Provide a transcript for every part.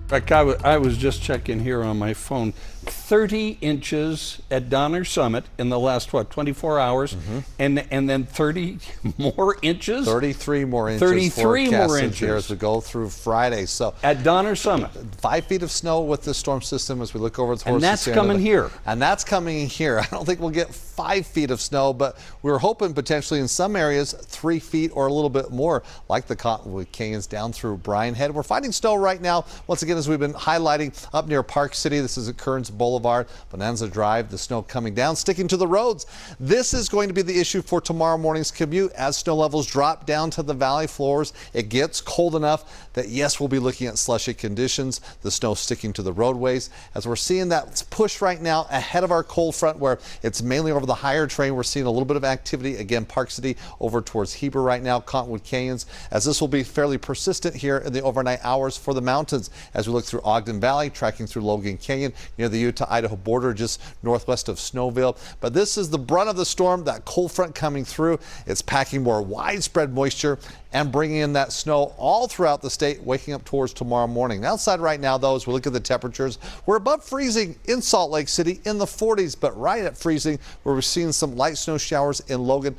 Like I was just checking here on my phone. 30 inches at Donner Summit in the last, 24 hours? And then 30 more inches? 33 more inches 33 more inches here as we go through Friday. So at Donner Summit. 5 feet of snow with the storm system as we look over towards And that's coming here. And that's coming here. I don't think we'll get 5 feet of snow, but we're hoping potentially in some areas 3 feet or a little bit more, like the Cottonwood Canyons down through Bryan Head. We're finding snow right now, once again, as we've been highlighting up near Park City. This is at Kearns Boulevard, Bonanza Drive, the snow coming down, sticking to the roads. This is going to be the issue for tomorrow morning's commute as snow levels drop down to the valley floors. It gets cold enough that, yes, we'll be looking at slushy conditions, the snow sticking to the roadways. As we're seeing that push right now ahead of our cold front where it's mainly over the higher train, we're seeing a little bit of activity. Again, Park City over towards Heber right now, Cottonwood Canyons, as this will be fairly persistent here in the overnight hours for the mountains as we look through Ogden Valley, tracking through Logan Canyon near the Utah-Idaho border just northwest of Snowville. But this is the brunt of the storm, that cold front coming through. It's packing more widespread moisture and bringing in that snow all throughout the state, waking up towards tomorrow morning. Outside right now, though, as we look at the temperatures, we're above freezing in Salt Lake City in the 40s, but right at freezing where we're seeing some light snow showers in Logan.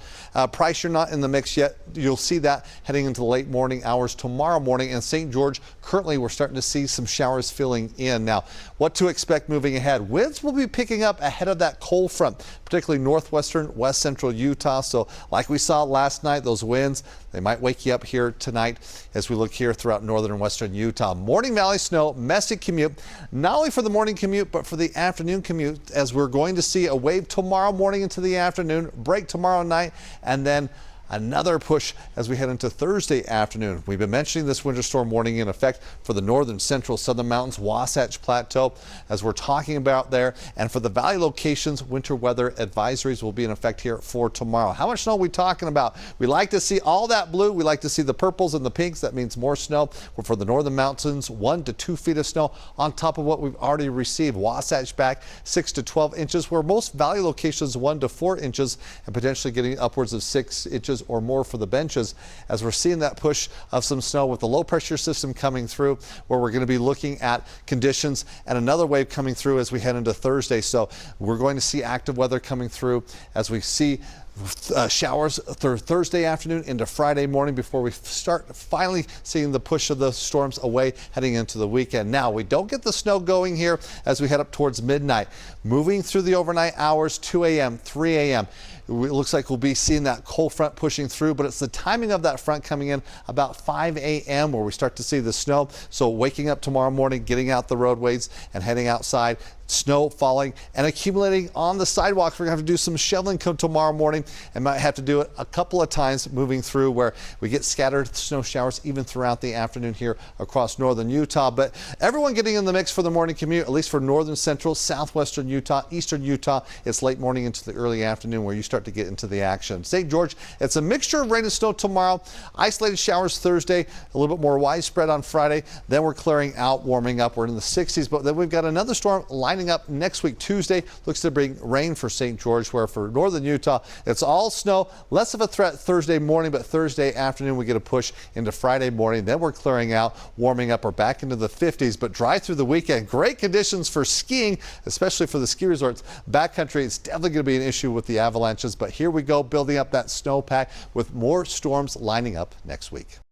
Price, you're not in the mix yet. You'll see that heading into the late morning hours tomorrow morning. In St. George, currently we're starting to see some showers filling in. Now, what to expect moving ahead? Winds will be picking up ahead of that cold front, particularly northwestern, west central Utah. So like we saw last night, those winds, they might wake you up here tonight as we look here throughout northern and western Utah. Morning valley snow, messy commute, not only for the morning commute, but for the afternoon commute, as we're going to see a wave tomorrow morning into the afternoon, break tomorrow night, and then another push as we head into Thursday afternoon. We've been mentioning this winter storm warning in effect for the northern, central, southern mountains, Wasatch Plateau, as we're talking about there. And for the valley locations, winter weather advisories will be in effect here for tomorrow. How much snow are we talking about? We like to see all that blue. We like to see the purples and the pinks. That means more snow. For the northern mountains, 1 to 2 feet of snow on top of what we've already received. Wasatch back 6 to 12 inches, where most valley locations 1 to 4 inches, and potentially getting upwards of 6 inches or more for the benches, as we're seeing that push of some snow with the low pressure system coming through, where we're going to be looking at conditions and another wave coming through as we head into Thursday. So we're going to see active weather coming through as we see showers through Thursday afternoon into Friday morning before we start finally seeing the push of the storms away heading into the weekend. Now, we don't get the snow going here as we head up towards midnight. Moving through the overnight hours, 2 a.m., 3 a.m. It looks like we'll be seeing that cold front pushing through, but it's the timing of that front coming in about 5 a.m. where we start to see the snow. So waking up tomorrow morning, getting out the roadways and heading outside, snow falling and accumulating on the sidewalks. We're going to have to do some shoveling tomorrow morning and might have to do it a couple of times moving through, where we get scattered snow showers even throughout the afternoon here across northern Utah. But everyone getting in the mix for the morning commute, at least for northern, central, southwestern Utah, eastern Utah. It's late morning into the early afternoon where you start to get into the action. St. George, it's a mixture of rain and snow tomorrow. Isolated showers Thursday, a little bit more widespread on Friday. Then we're clearing out, warming up. We're in the 60s, but then we've got another storm lining up next week. Tuesday looks to bring rain for St. George, where for northern Utah, it's all snow. Less of a threat Thursday morning, but Thursday afternoon we get a push into Friday morning. Then we're clearing out, warming up. We're back into the 50s, but dry through the weekend. Great conditions for skiing, especially for the ski resorts. Backcountry, it's definitely going to be an issue with the avalanches, but here we go, building up that snowpack with more storms lining up next week.